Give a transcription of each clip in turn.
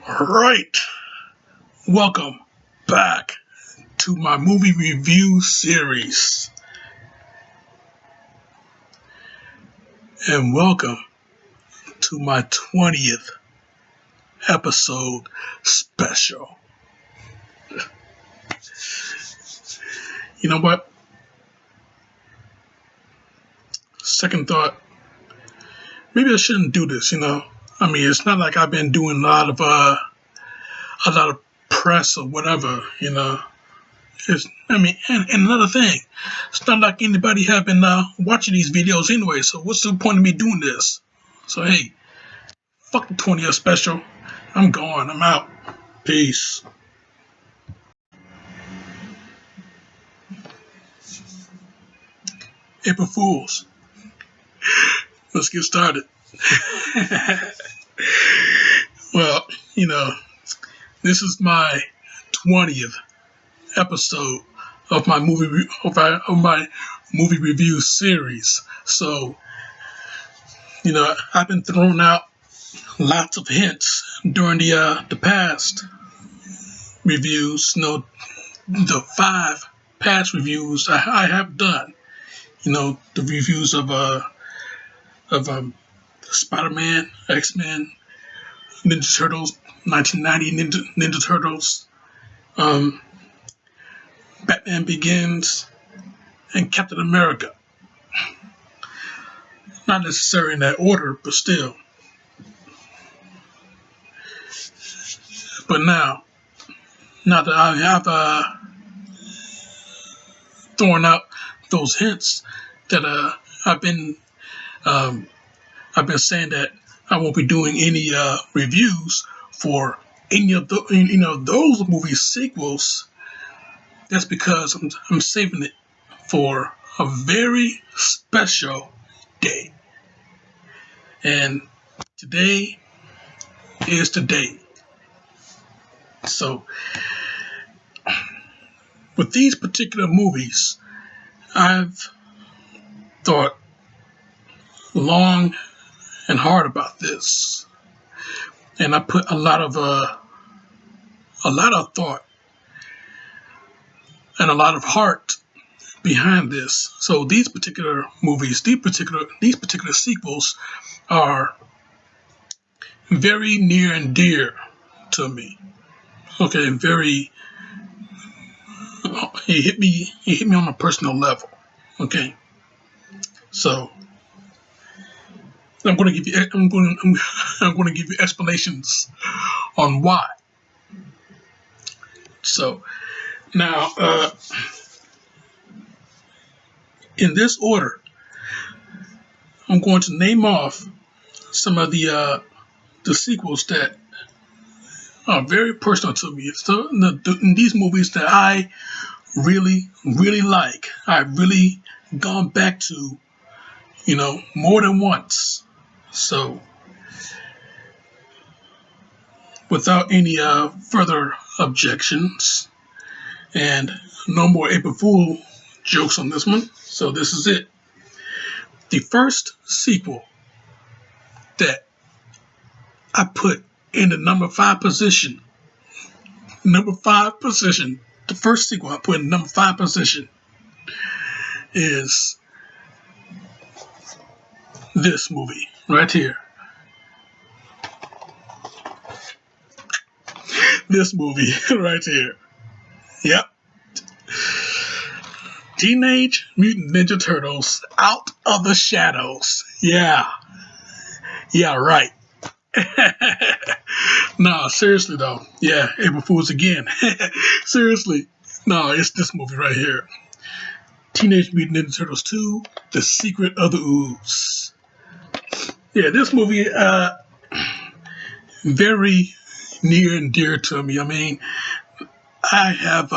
Right. Welcome back to my movie review series. And welcome to my 20th episode special. You know what? Second thought, maybe I shouldn't do this. I mean, it's not like I've been doing a lot of press or whatever. And another thing, it's not like anybody have been watching these videos anyway. So what's the point of me doing this? So hey, fuck the 20th special. I'm gone. I'm out. Peace. April Fools. Let's get started. Well, you know, this is my 20th episode of my movie review series. So, I've been throwing out lots of hints during the past reviews. The 5 past reviews I have done. The reviews of Spider-Man, X-Men, Ninja Turtles, 1990 Ninja Turtles, um, Batman Begins, and Captain America. Not necessarily in that order, but still. But now that I have thrown out those hints that um, I've been saying that I won't be doing any reviews for any of those movie sequels. That's because I'm saving it for a very special day. And today is the day. So, with these particular movies, I've thought long and hard about this, and I put a lot of thought and a lot of heart behind this. So these particular movies, these particular sequels, are very near and dear to me. Okay, very. It hit me on a personal level. Okay, so I'm going to give you explanations on why. So now, in this order, I'm going to name off some of the sequels that are very personal to me. So these movies that I really, really like, I've really gone back to, more than once. So, without any further objections, and no more April Fool jokes on this one. So this is it. The first sequel that I put in the number 5 position, the first sequel I put in number 5 position is this movie right here. This movie right here. Yep. Teenage Mutant Ninja Turtles Out of the Shadows. Yeah. Yeah, right. No, seriously though. Yeah, April Fools again. Seriously. No, it's this movie right here. Teenage Mutant Ninja Turtles 2, The Secret of the Ooze. Yeah, this movie, very near and dear to me. I mean, I have,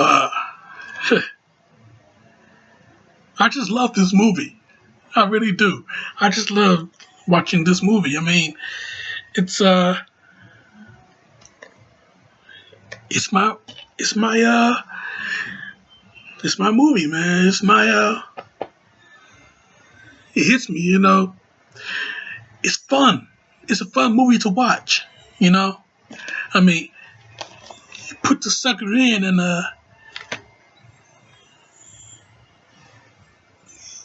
I just love this movie. I really do. I just love watching this movie. I mean, it's, it's my, it's my, it's my movie, man. It hits me. It's fun. It's a fun movie to watch. I mean, you put the sucker in, and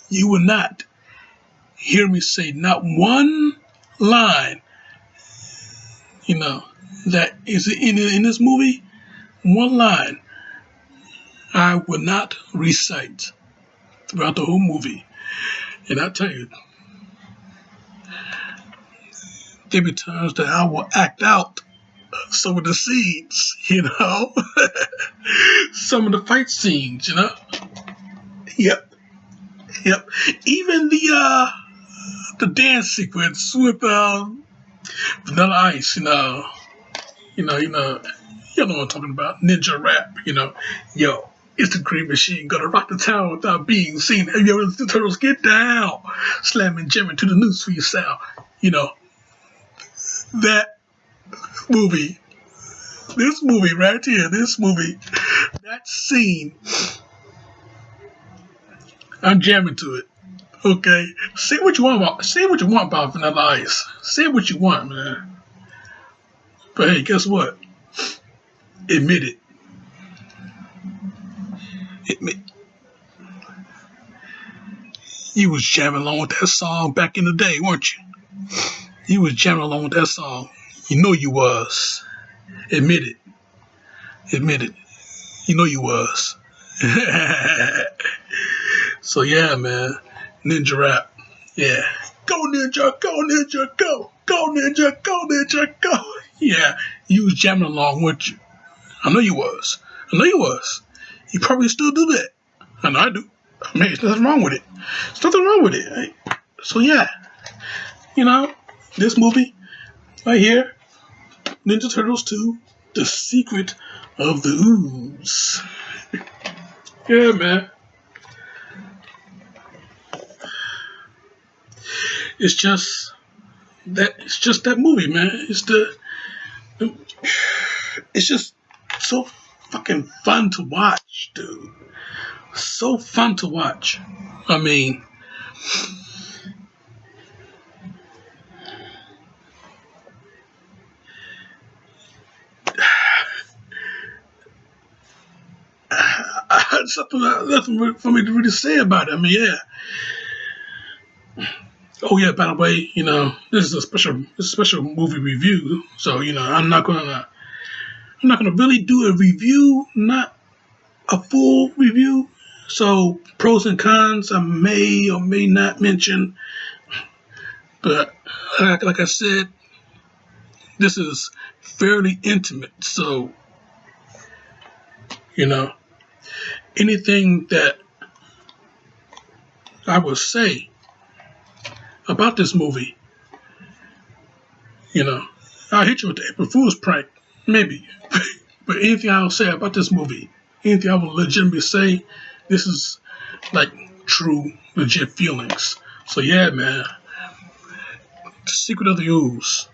you will not hear me say not one line, you know, that is in this movie. One line I will not recite throughout the whole movie. And I tell you, there be times that I will act out some of the scenes, some of the fight scenes, Yep, yep. Even the dance sequence with Vanilla Ice, you know what I'm talking about. Ninja Rap, yo. It's the Green Machine gonna rock the town without being seen. Have you ever seen the Turtles get down? Slamming, jamming to the new sweet sound. You know, that movie, this movie right here, that scene, I'm jamming to it. Okay? Say what you want about Vanilla Ice. Say what you want, man. But hey, guess what? Admit it. Admit you was jamming along with that song back in the day, weren't you? You was jamming along with that song. You know you was. Admit it. Admit it. You know you was. So yeah, man. Ninja Rap. Yeah. Go Ninja, go Ninja, go. Go Ninja, go Ninja, go. Yeah. You was jamming along, weren't you? I know you was. I know you was. You probably still do that. I know I do. I mean, there's nothing wrong with it. There's nothing wrong with it. Right? So yeah. This movie right here, Ninja Turtles 2, The Secret of the Ooze. Yeah, man. It's just that movie, man. It's just so fucking fun to watch, dude. So fun to watch. I mean, nothing for me to really say about it. I mean, yeah. Oh yeah. By the way, this is a special movie review. So I'm not gonna really do a review, not a full review. So pros and cons I may or may not mention, but like I said, this is fairly intimate. So anything that I will say about this movie, I'll hit you with the April Fool's prank, maybe. But anything I'll say about this movie, anything I will legitimately say, this is like true, legit feelings. So yeah, man. The Secret of the Ooze.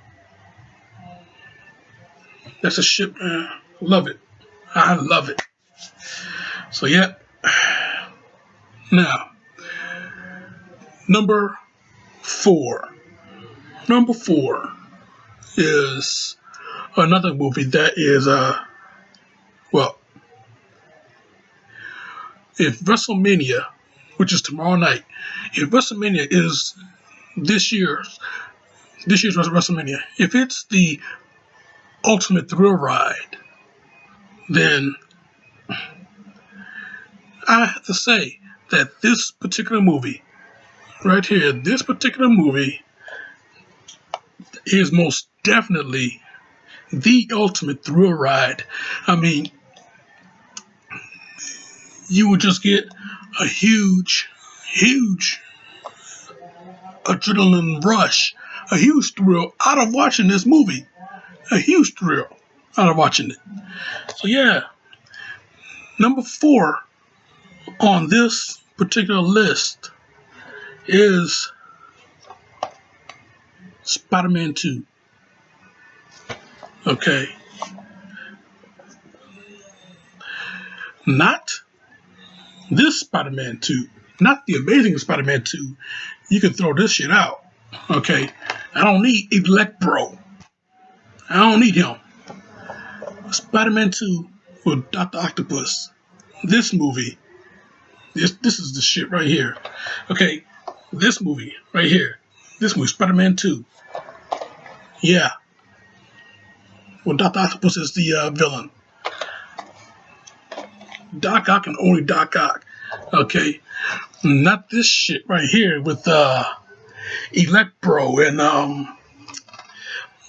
That's a shit, man. Love it. I love it. So yeah. Now, number 4. Number 4 is another movie that is well, if WrestleMania, which is tomorrow night, if WrestleMania is this year's WrestleMania, if it's the ultimate thrill ride, then I have to say that this particular movie, right here, this particular movie is most definitely the ultimate thrill ride. I mean, you would just get a huge adrenaline rush, a huge thrill out of watching this movie. A huge thrill out of watching it. So yeah, number 4 on this particular list is Spider-Man 2. Okay. Not this Spider-Man 2. Not the Amazing Spider-Man 2. You can throw this shit out. Okay. I don't need Electro. I don't need him. Spider-Man 2 with Dr. Octopus. This movie, this is the shit right here. Okay, this movie right here. This movie, Spider-Man 2. Yeah, well, Dr. Octopus is the villain. Doc Ock and only Doc Ock. Okay, not this shit right here with Electro and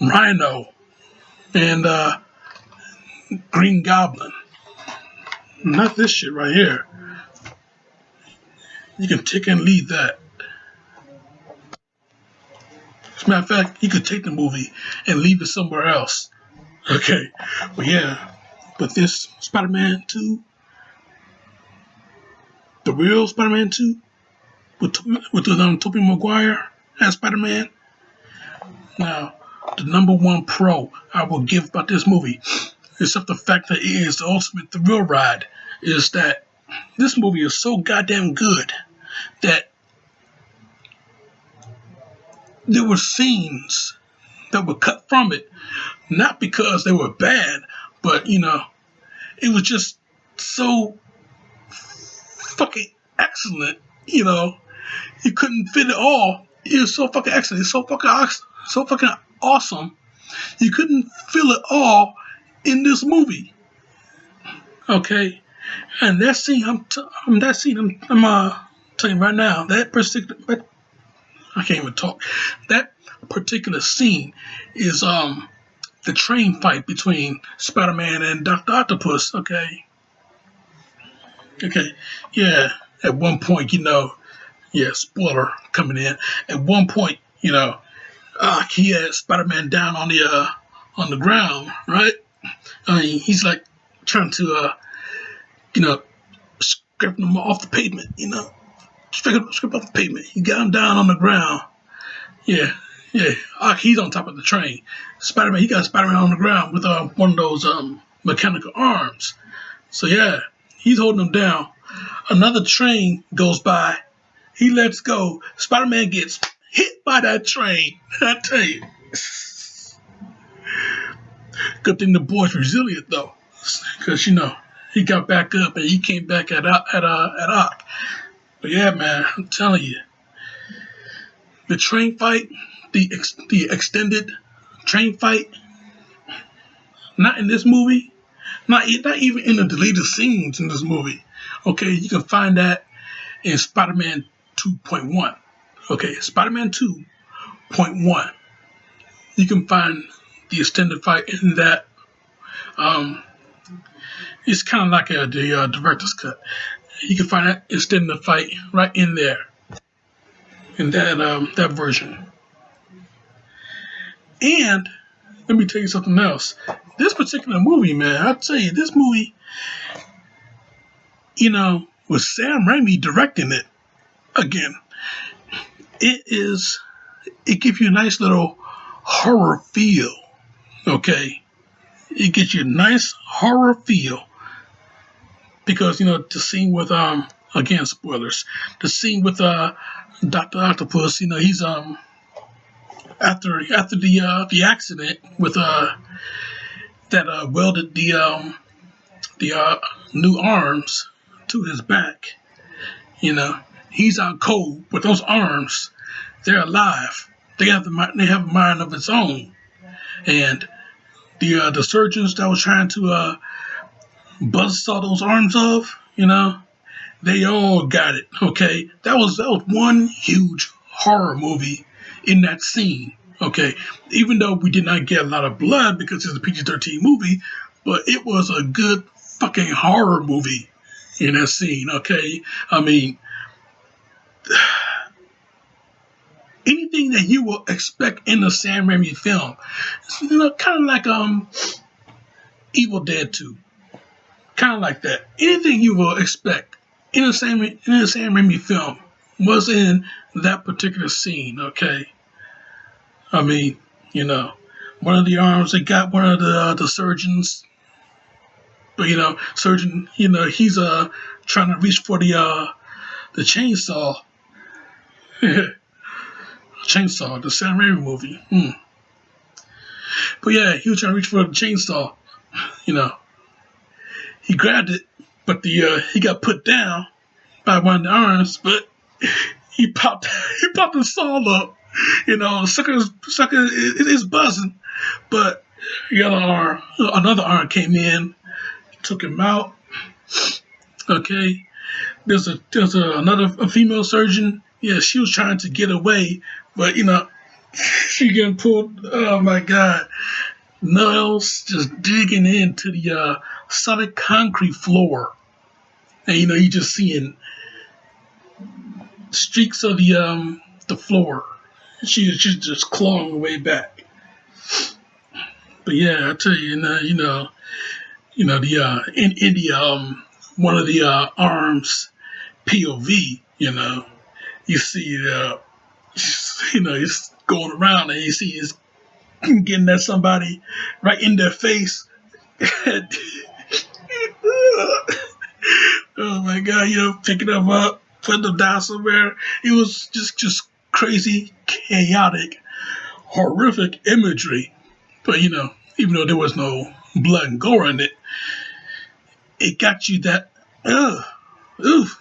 Rhino and Green Goblin. Not this shit right here. You can take and leave that. As a matter of fact, you could take the movie and leave it somewhere else. Okay, but yeah, but this Spider-Man 2, the real Spider-Man 2, with Tobey Maguire as Spider-Man. Now, the number one pro I will give about this movie, except the fact that it is the ultimate thrill ride, is that this movie is so goddamn good that there were scenes that were cut from it, not because they were bad, but it was just so fucking excellent. You couldn't fit it all. It was so fucking excellent. It's so fucking awesome. You couldn't feel it all in this movie. Okay, and that scene, I'm telling you right now, I can't even talk. That particular scene is the train fight between Spider-Man and Dr. Octopus. Okay, yeah. At one point, spoiler coming in. At one point, he had Spider-Man down on the ground, right? I mean, he's like trying to scraping him off the pavement, scrape off the pavement. He got him down on the ground. Yeah. He's on top of the train. Spider-Man, he got Spider-Man on the ground with one of those mechanical arms. So yeah, he's holding him down. Another train goes by. He lets go. Spider-Man gets hit by that train. I tell you. Good thing the boy's resilient though, because he got back up and he came back at Ock. But yeah, man, I'm telling you, the train fight, the extended train fight, not in this movie, not even in the deleted scenes in this movie. Okay, you can find that in Spider-Man 2.1. Okay, Spider-Man 2.1. You can find the extended fight in that. It's kind of like the director's cut. You can find that extended fight right in there, in that version. And let me tell you something else. This particular movie, man, I'll tell you, this movie, with Sam Raimi directing it again, it gives you a nice little horror feel. Okay, it gives you a nice horror feel because the scene with again, spoilers, the scene with Dr. Octopus, he's after the accident with that welded the new arms to his back. He's out cold with those arms. They're alive. They have a mind of its own. And the surgeons that was trying to buzzsaw those arms off, they all got it. Okay, that was one huge horror movie in that scene. Okay, even though we did not get a lot of blood because it's a PG-13 movie, but it was a good fucking horror movie in that scene. Okay, I mean, anything that you will expect in a Sam Raimi film, kind of like Evil Dead 2, kind of like that. Anything you will expect in a Sam Raimi film was in that particular scene. Okay, I mean, one of the arms they got one of the surgeons, but surgeon, he's trying to reach for the chainsaw. Chainsaw, the Sam Raimi movie. But yeah, he was trying to reach for the chainsaw. You know, he grabbed it, but he got put down by one of the arms, but he popped he popped his saw up. You know, sucker is buzzing, but the other arm, another arm came in, took him out. Okay, there's another a female surgeon. Yeah, she was trying to get away, but she getting pulled. Oh my God, nails just digging into the solid concrete floor, and you just seeing streaks of the floor. She's just clawing her way back. But yeah, I tell you, the in the one of the arms POV, you see he's going around and you see he's getting at somebody right in their face. Oh my God, picking them up, putting them down somewhere. It was just crazy, chaotic, horrific imagery. But even though there was no blood and gore in it, it got you that, oof,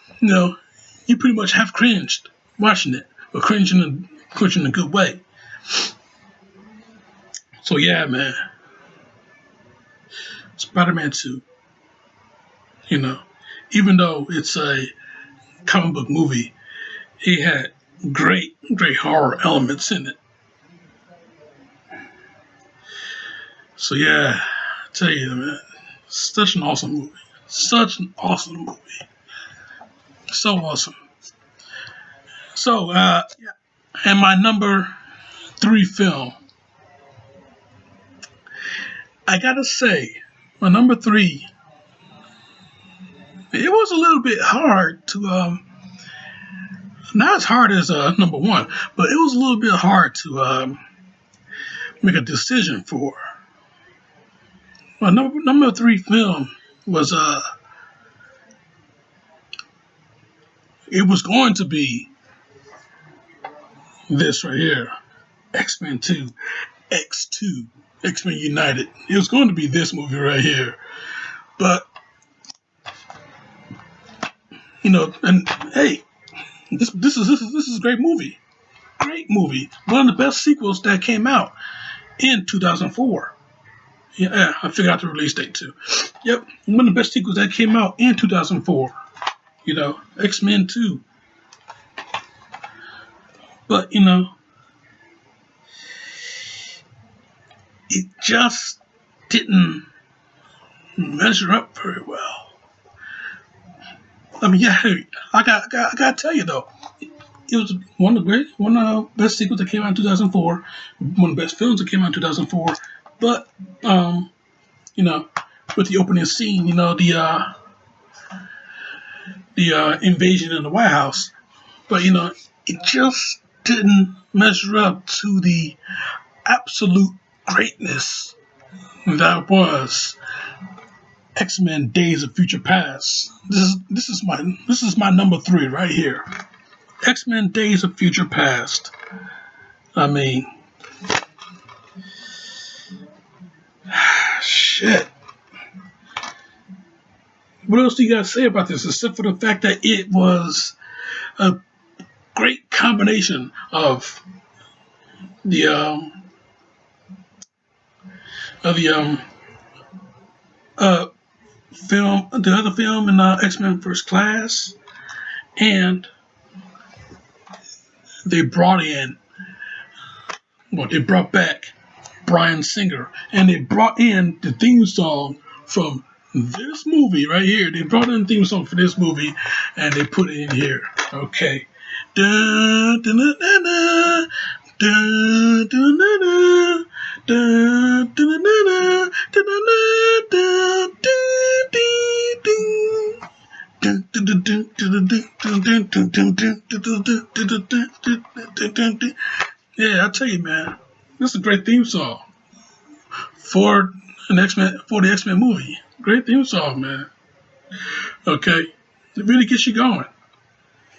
you pretty much have cringed watching it, but cringing in a good way. So yeah, man, Spider-Man 2, even though it's a comic book movie, it had great horror elements in it. So yeah, I tell you, man, such an awesome movie. Such an awesome movie. So awesome. So, and my number 3 film, I gotta say, my number 3, it was a little bit hard to, not as hard as number 1, but it was a little bit hard to make a decision for. My number 3 film was, it was going to be this right here, X-Men 2, X2, X-Men United. It was going to be this movie right here, but and hey, this is a great movie, one of the best sequels that came out in 2004. Yeah, I figured out the release date too. Yep, one of the best sequels that came out in 2004. X-Men 2. But it just didn't measure up very well. I mean, yeah, I gotta tell you though, it was one of the best sequels that came out in 2004, one of the best films that came out in 2004. But with the opening scene, the invasion in the White House, but it just didn't measure up to the absolute greatness that was X-Men: Days of Future Past. This is my number 3 right here. X-Men: Days of Future Past. I mean, shit. What else do you guys say about this, except for the fact that it was a great combination of the film, the other film in X-Men First Class, and they brought back Bryan Singer, and they brought in the theme song from this movie right here. They brought in the theme song for this movie, and they put it in here. Okay. Dun, dun, dun, dun, dun. Dun, dun, dun, dun. Dun, dun, dun, dun, dun. Yeah, I tell you, man, this is a great theme song for the X-Men movie. Great theme song, man. Okay, it really gets you going.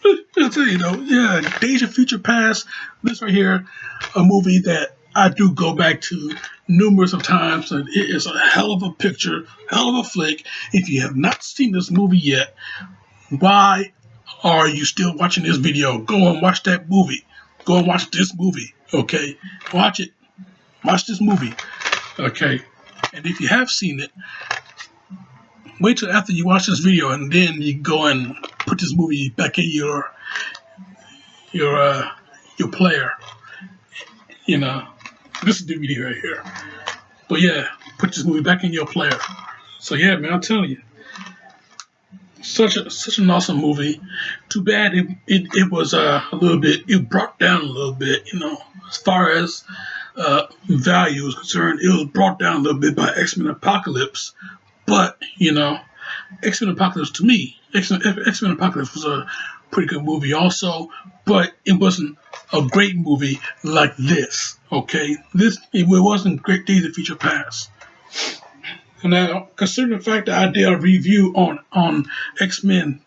I tell you, yeah, Days of Future Past. This right here, a movie that I do go back to numerous of times, and it is a hell of a picture, hell of a flick. If you have not seen this movie yet, why are you still watching this video? Go and watch that movie. Go and watch this movie, okay? Watch it. Watch this movie, okay? And if you have seen it, wait till after you watch this video, and then you go and put this movie back in your player. You know, this is the DVD right here. But yeah, put this movie back in your player. So yeah, man, I'm telling you, such an awesome movie. Too bad it was a little bit, it brought down a little bit, as far as value is concerned. It was brought down a little bit by X-Men Apocalypse, but X-Men Apocalypse, to me, X-Men Apocalypse was a pretty good movie also, but it wasn't a great movie like this, okay? It wasn't Great Days of Future Past. Now, considering the fact that I did a review on X-Men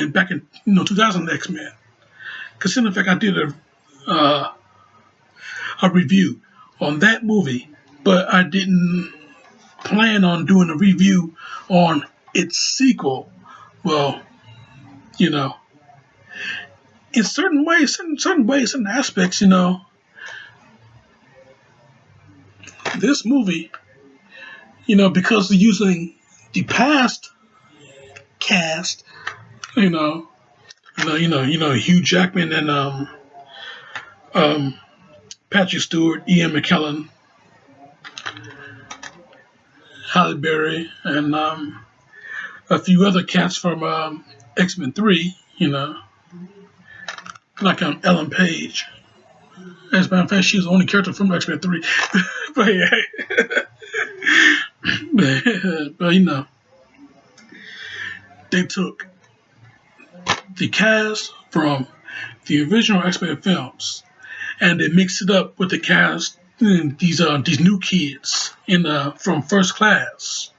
back in 2000 X-Men, considering the fact I did a review on that movie, but I didn't plan on doing a review on its sequel. Well, in certain ways, certain aspects, this movie, because of using the past cast, Hugh Jackman and Patrick Stewart, Ian McKellen, Halle Berry, and a few other cats from X-Men 3, like Ellen Page. As a matter of fact, she was the only character from X-Men 3. But yeah. but they took the cast from the original X-Men films and they mixed it up with the cast, these new kids from First Class.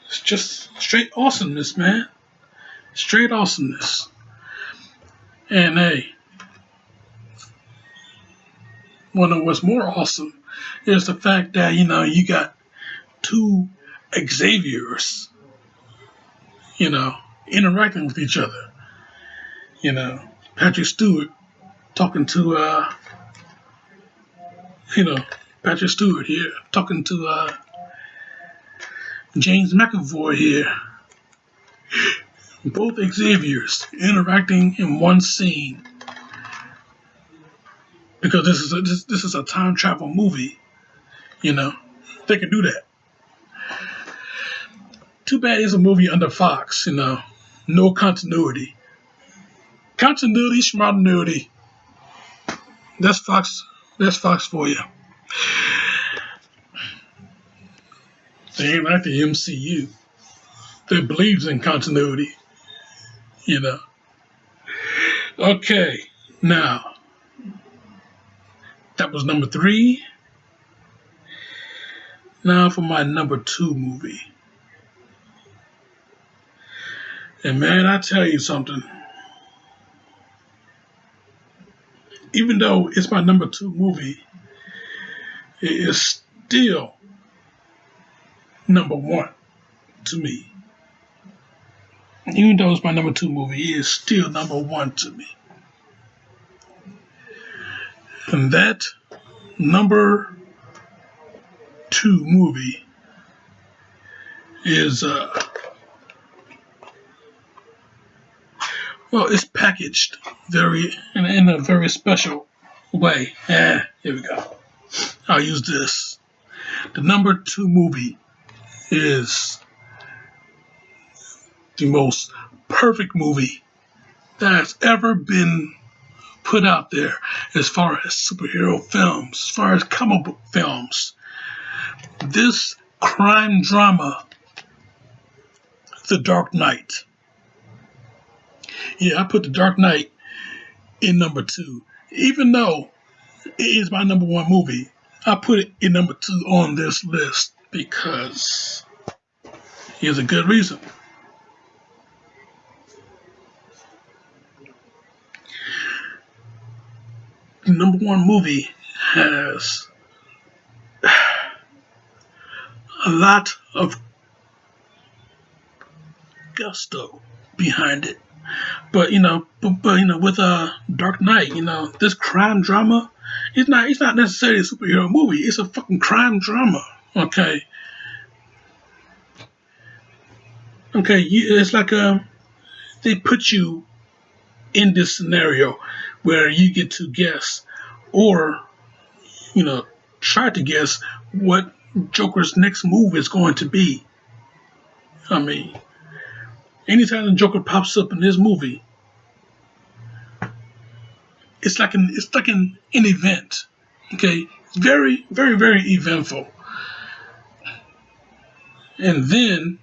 It's just straight awesomeness, man. Straight awesomeness. And hey, one of what's more awesome is the fact that, you got two Xaviers, interacting with each other. Patrick Stewart talking to, Patrick Stewart here talking to James McAvoy here. Both Xaviers interacting in one scene. Because this is a time travel movie, they can do that. Too bad it's a movie under Fox, no continuity. Continuity, schmartinuity. That's Fox for you. They ain't like the MCU that believes in continuity, Okay, now, that was number 3. Now for my number 2 movie. And man, I tell you something. Even though it's my number 2 movie, it is still number 1 to me. Even though it's my number 2 movie, it is still number 1 to me. And that number 2 movie is it's packaged in a very special way. Here we go. I'll use this. The number 2 movie is the most perfect movie that has ever been put out there as far as superhero films, as far as comic book films. This crime drama, The Dark Knight. Yeah, I put The Dark Knight in number 2. Even though it is my number 1 movie, I put it in number 2 on this list because here's a good reason. number one movie has a lot of gusto behind it. But with Dark Knight, this crime drama, it's not necessarily a superhero movie. It's a fucking crime drama. Okay, okay, it's like they put you in this scenario where you get to guess, or you know try to guess what Joker's next move is going to be. I mean, anytime the Joker pops up in this movie, it's like an event. Okay, it's very very very eventful. And then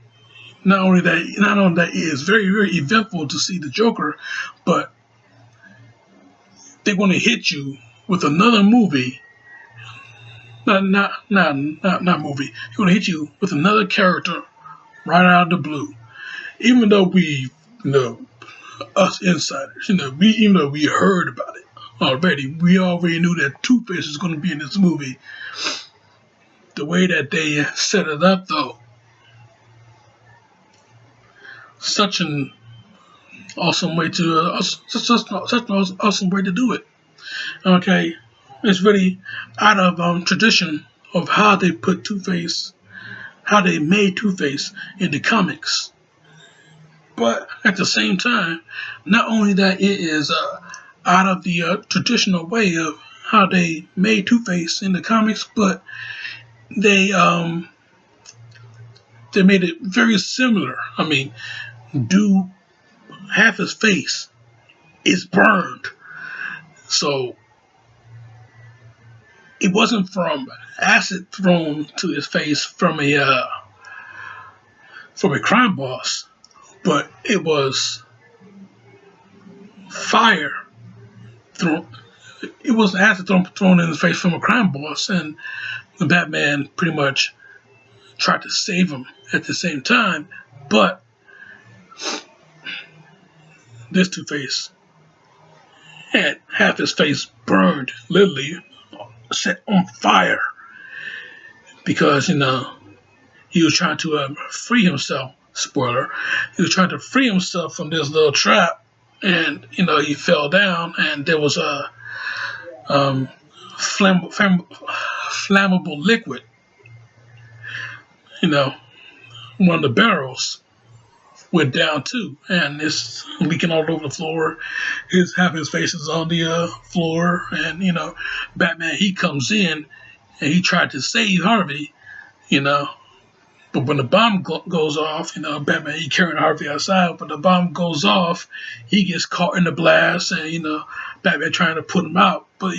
not only that it is very very eventful to see the Joker, but they're going to hit you with another movie. Not movie. They're going to hit you with another character right out of the blue. Even though us insiders, even though we heard about it already, we already knew that Two Face was going to be in this movie. The way that they set it up, though, such an awesome way to such an awesome way to do it. Okay, it's really out of tradition of how they put Two Face, how they made Two Face in the comics. But at the same time, not only that it is out of the traditional way of how they made Two Face in the comics, but they um, they made it very similar. I mean, do half his face is burned, so it wasn't from acid thrown to his face from a crime boss, but it was fire thrown. It was acid thrown in his face from a crime boss, and the Batman pretty much tried to save him at the same time. But this Two Face had half his face burned, literally set on fire, because he was trying to free himself. Spoiler: he was trying to free himself from this little trap, and he fell down, and there was a um, flammable liquid. You know, one of the barrels went down too, and it's leaking all over the floor. His half his face is on the floor, and Batman, he comes in and he tried to save Harvey, you know. But when the bomb goes off, Batman, he carrying Harvey outside. But the bomb goes off, he gets caught in the blast, and Batman trying to put him out. But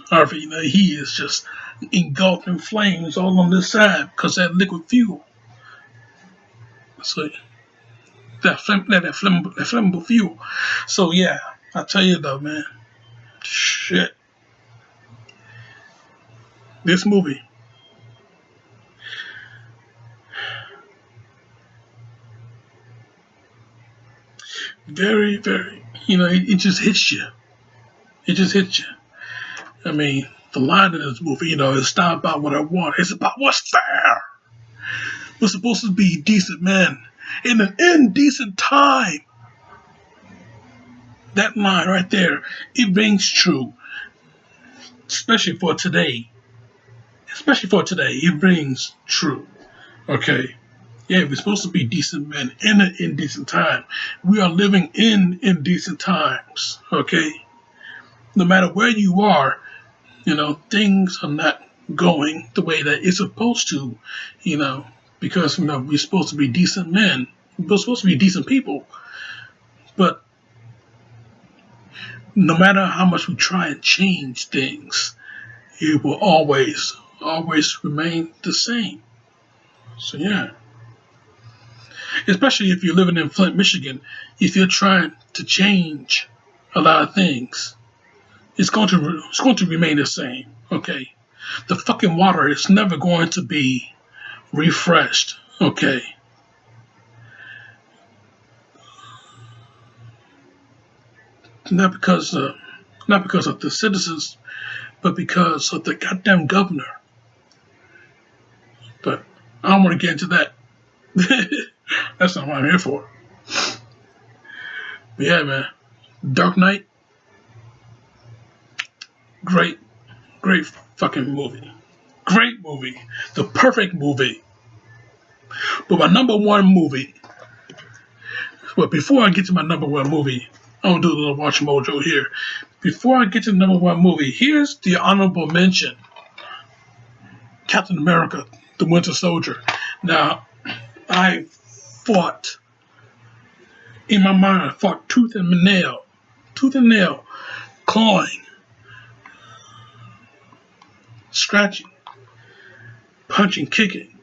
Harvey, he is just engulfed in flames all on this side because that liquid fuel. So that flammable fuel. So yeah, I tell you though, man, shit, this movie, very very, it just hits you. It just hits you. I mean, the line in this movie, it's not about what I want. It's about what's fair. We're supposed to be decent men in an indecent time. That line right there, it rings true, especially for today. Especially for today, it rings true. Okay. Yeah, we're supposed to be decent men in an indecent time. We are living in indecent times. Okay. No matter where you are, things are not going the way that it's supposed to, because we're supposed to be decent men. We're supposed to be decent people. But no matter how much we try and change things, it will always remain the same. So yeah. Especially if you're living in Flint, Michigan, if you're trying to change a lot of things, it's going to remain the same. Okay. The fucking water is never going to be refreshed. Okay. Not because not because of the citizens, but because of the goddamn governor. But I don't want to get into that. That's not what I'm here for. But yeah, man. Dark Knight, great, great fucking movie. Great movie. The perfect movie. But my number one movie, well, before I get to my number one movie, I'm going to do a little watch mojo here. Before I get to the number one movie, here's the honorable mention. Captain America, the Winter Soldier. Now, I fought, in my mind, I fought tooth and nail, clawing, scratching, punching, kicking,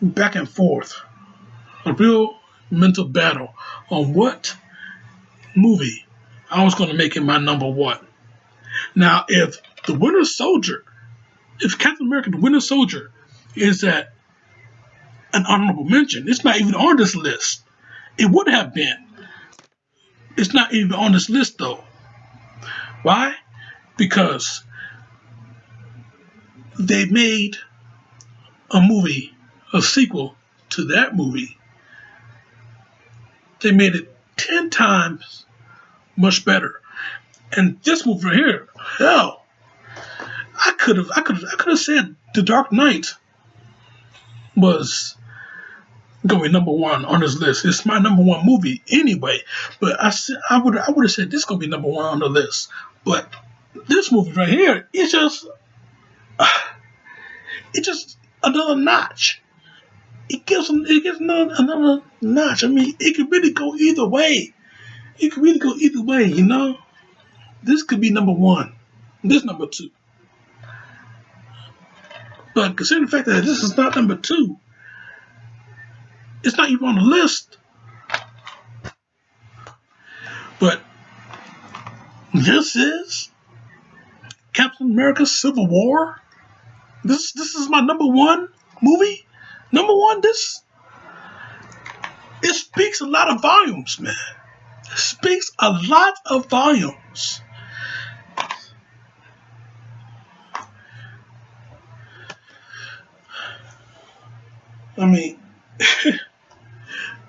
back and forth. A real mental battle on what movie I was going to make it my number one. Now, if the Winter Soldier, if Captain America, the Winter Soldier, is at an honorable mention, it's not even on this list. It would have been. It's not even on this list though. Why? Because they made a movie, a sequel to that movie. They made it 10 times much better. And this movie right here, hell, I could have said The Dark Knight was going number one on this list. It's my number one movie anyway. But I would have said this is gonna be number one on the list. But this movie right here, it's just another notch. It gives another notch. I mean, it could really go either way. It could really go either way, you know. This could be number one. This number two. But considering the fact that this is not number two, it's not even on the list. But this is Captain America Civil War. This is my number one movie. Number one, it speaks a lot of volumes, man. It speaks a lot of volumes. I mean,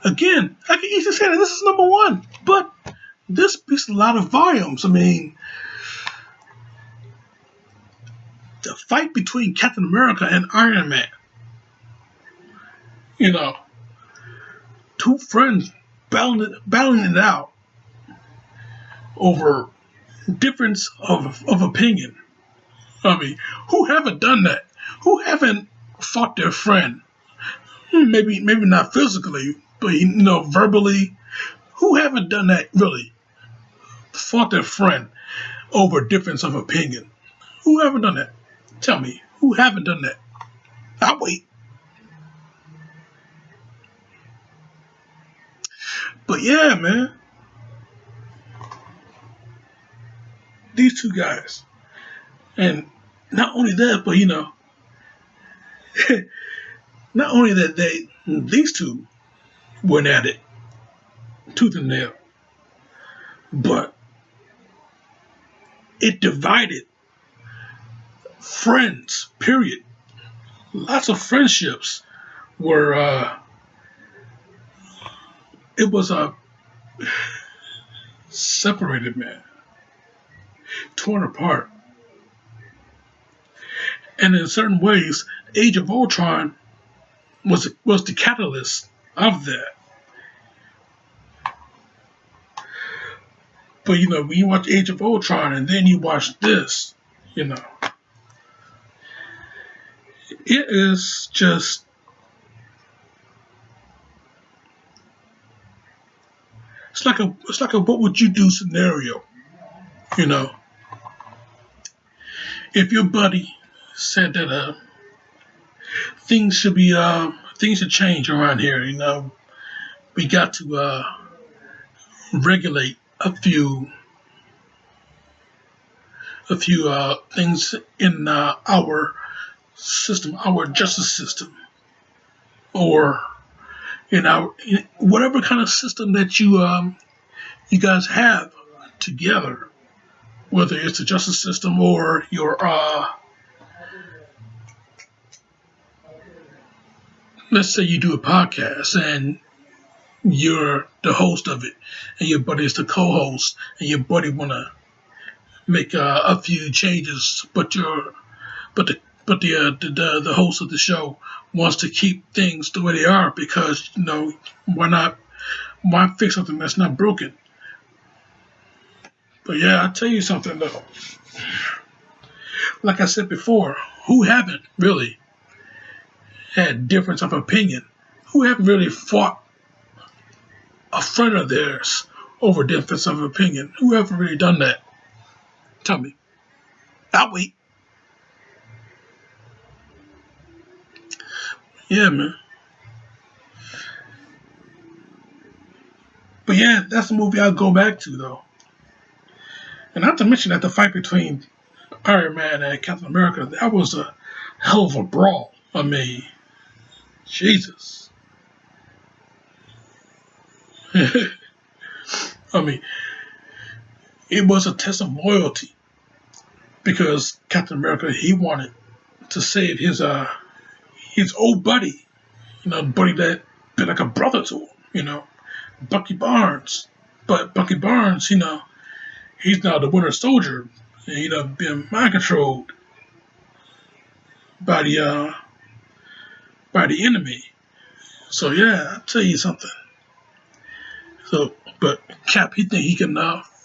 again, I can easily say that this is number one, but this speaks a lot of volumes. I mean, the fight between Captain America and Iron Man. You know, two friends battling it out over difference of opinion. I mean, who haven't done that? Who haven't fought their friend? Maybe not physically, but verbally. Who haven't done that really? Fought their friend over difference of opinion. Who haven't done that? Tell me, who haven't done that? I'll wait. But yeah, man. These two guys. And not only that, but not only that these two went at it tooth and nail, but it divided friends, period. Lots of friendships were it was separated, man, torn apart. And in certain ways, Age of Ultron was the catalyst of that. But when you watch Age of Ultron and then you watch this, it is just it's like a what would you do scenario, if your buddy said that things should change around here, we got to regulate a few things in our system, our justice system, or in whatever kind of system that you guys have together. whether it's the justice system or your let's say you do a podcast and you're the host of it, and your buddy is the co-host, and your buddy wanna make a few changes, but the host of the show wants to keep things the way they are because why fix something that's not broken? But yeah, I'll tell you something though. Like I said before, who haven't really had difference of opinion? Who haven't really fought a friend of theirs over difference of opinion? Who haven't really done that? Tell me. I'll wait. Yeah, man. But yeah, that's the movie I'll go back to though. And not to mention that the fight between Iron Man and Captain America, that was a hell of a brawl. I mean, Jesus. I mean, it was a test of loyalty because Captain America he wanted to save his old buddy, buddy that been like a brother to him, Bucky Barnes. But Bucky Barnes, he's now the Winter Soldier, and being mind controlled by the enemy. So yeah, I'll tell you something. So, but Cap, he think he can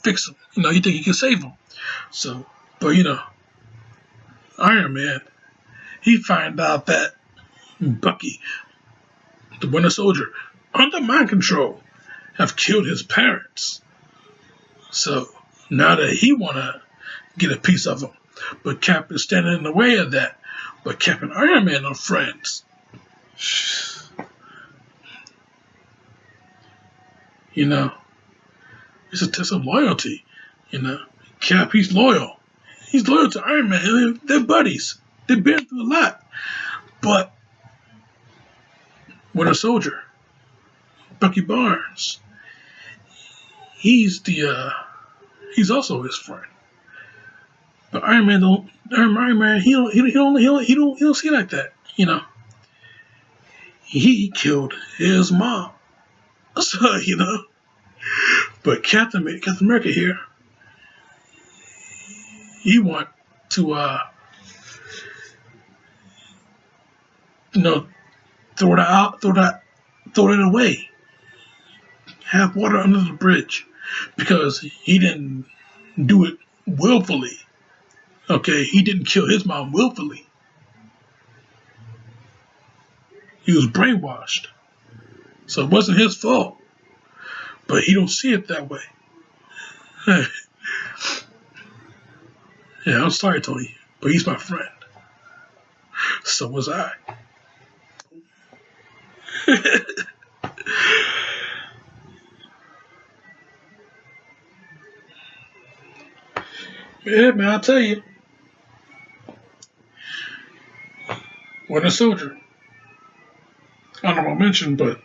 fix him. He think he can save him. So, but Iron Man, he find out that Bucky, the Winter Soldier, under mind control, have killed his parents. So now that he wanna get a piece of him, but Cap is standing in the way of that. But Cap and Iron Man are friends. It's a test of loyalty. Cap, he's loyal. He's loyal to Iron Man. They're buddies. They've been through a lot. But Winter Soldier, Bucky Barnes, he's also his friend. But Iron Man he don't see it like that. He killed his mom. So but Captain America here, he want to throw it away, have water under the bridge, because he didn't do it willfully. Okay, he didn't kill his mom willfully. He was brainwashed, so it wasn't his fault. But he don't see it that way. Yeah, I'm sorry, Tony, but he's my friend. So was I. Yeah, man, I'll tell you. Winter Soldier. Honorable mention, but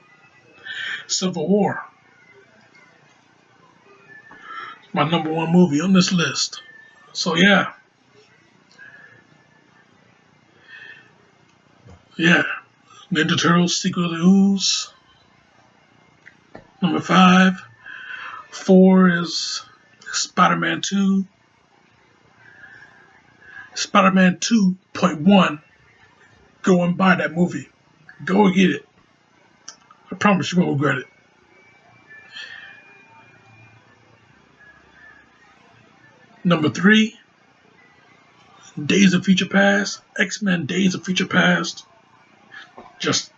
Civil War. My number one movie on this list. So yeah. Yeah. Ninja Turtles, Secret of the Ooze. Number 5. 4 is Spider-Man 2. Spider-Man 2.1. Go and buy that movie. Go and get it. I promise you won't regret it. Number 3, Days of Future Past. X-Men Days of Future Past. Just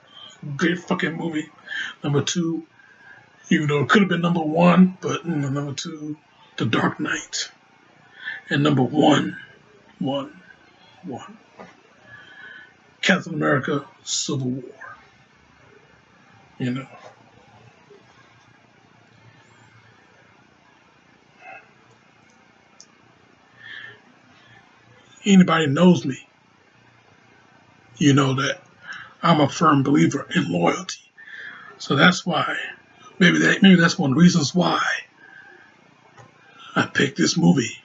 great fucking movie. Number 2, even though it could have been number 1, but number 2, The Dark Knight. And number 1, Captain America, Civil War. Anybody knows me, that I'm a firm believer in loyalty. So that's why, maybe that's one of the reasons why I picked this movie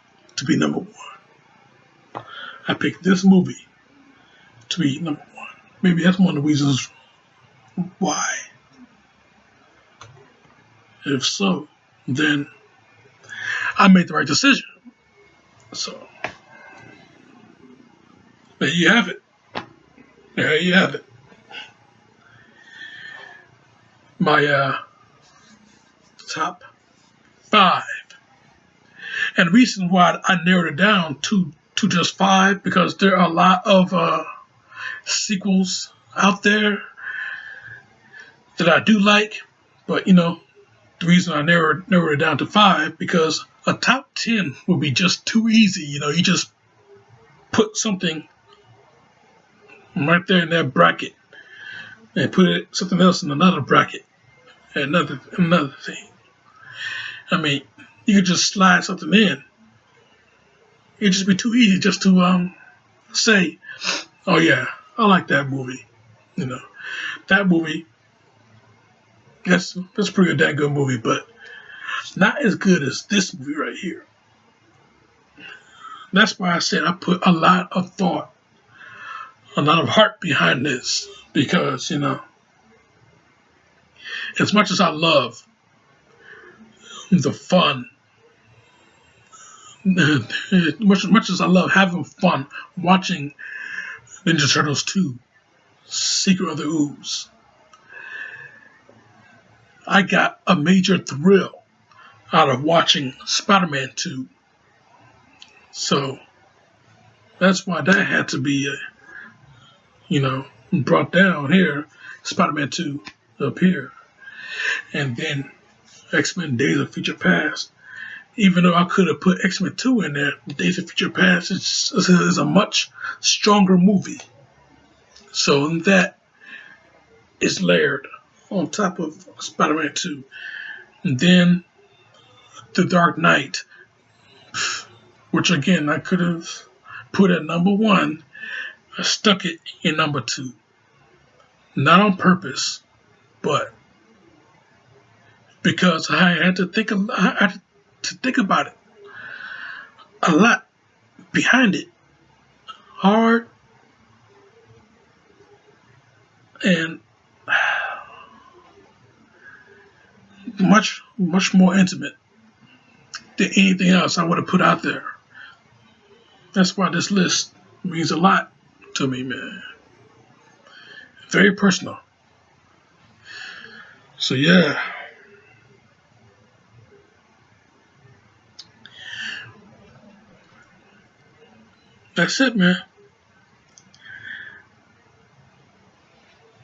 to be number one. I picked this movie to be number one. Maybe that's one of the reasons why. If so, then I made the right decision. So there you have it. There you have it. My top 5. And the reason why I narrowed it down to just 5 because there are a lot of sequels out there that I do like, but the reason I narrowed it down to 5 because a top 10 would be just too easy. You just put something right there in that bracket and put something else in another bracket and another thing. I mean, you could just slide something in. It'd just be too easy just to say, oh yeah, I like that movie. That movie, that's a pretty damn good movie, but not as good as this movie right here. That's why I said I put a lot of thought, a lot of heart behind this, because as much as I love the fun, much as I love having fun watching Ninja Turtles 2, Secret of the Ooze, I got a major thrill out of watching Spider-Man 2. So that's why that had to be, brought down here. Spider-Man 2 up here. And then X-Men Days of Future Past. Even though I could have put X-Men 2 in there, Days of Future Past is a much stronger movie. So that is layered on top of Spider-Man 2. And then The Dark Knight, which again I could have put at number 1. I stuck it in number 2. Not on purpose, but because I had to think about it a lot behind it, hard and much more intimate than anything else I would have put out there. That's why this list means a lot to me, man. Very personal. So yeah. That's it, man.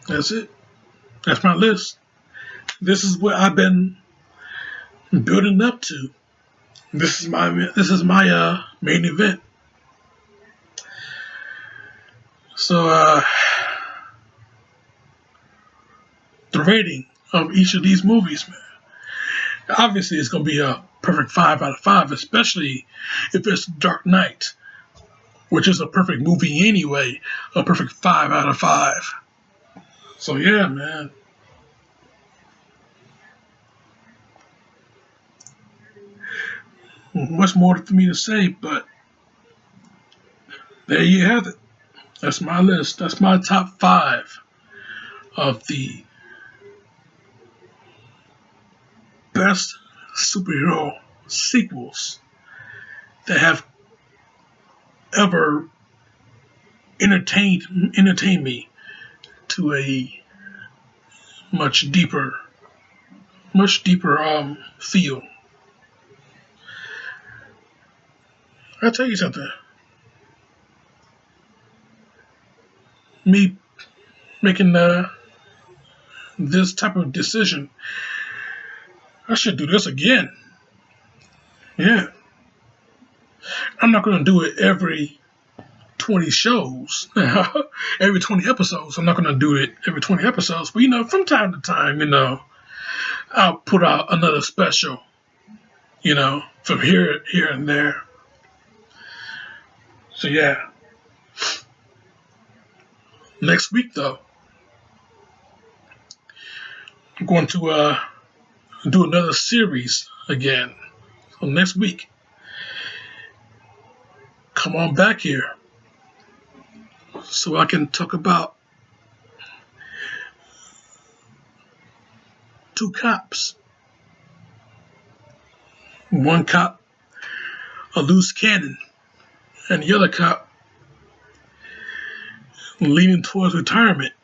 That's it. That's my list. This is what I've been building up to. This is my main event. So the rating of each of these movies, man. Obviously, it's going to be a perfect 5 out of 5, especially if it's Dark Knight, which is a perfect movie anyway. A perfect 5 out of 5. So yeah, man. Much more for me to say, but there you have it. That's my list. That's my top 5 of the best superhero sequels that have ever entertained me to a much deeper feel. I'll tell you something. Me making this type of decision, I should do this again. Yeah. I'm not going to do it every 20 shows, every 20 episodes. I'm not going to do it every 20 episodes, but from time to time, I'll put out another special, from here and there. So yeah. Next week though, I'm going to do another series again. So next week, come on back here so I can talk about two cops. One cop, a loose cannon, and the other cop leaning towards retirement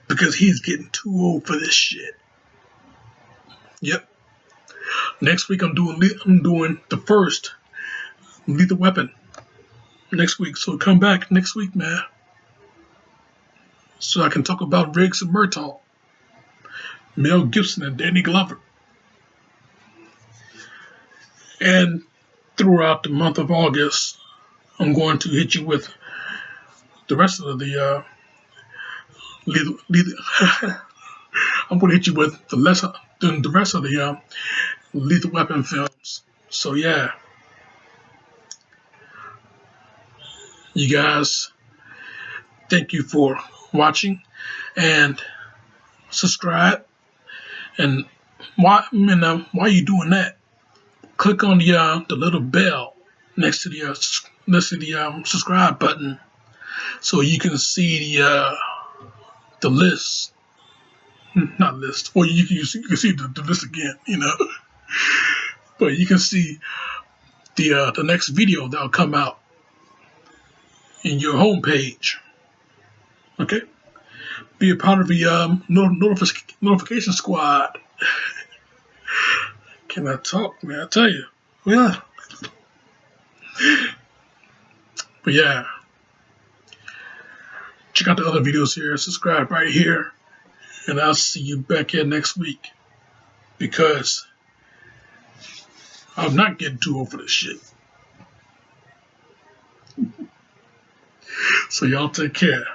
because he's getting too old for this shit. Yep. Next week I'm doing the first Lethal Weapon next week. So come back next week, man, so I can talk about Riggs and Murtaugh, Mel Gibson and Danny Glover. And throughout the month of August, I'm going to hit you with the rest of the I'm going to hit you with the rest of the Lethal Weapon films. So yeah, you guys, thank you for watching and subscribe. And while you're doing that, click on the little bell next to the subscribe button, so you can see the list. Not list. Well, you can see the list again, but you can see the next video that'll come out in your homepage. Okay, be a part of the notification squad. Can I talk, man? I tell you, yeah. But yeah, check out the other videos here. Subscribe right here, and I'll see you back here next week, because I'm not getting too old for this shit. So y'all take care.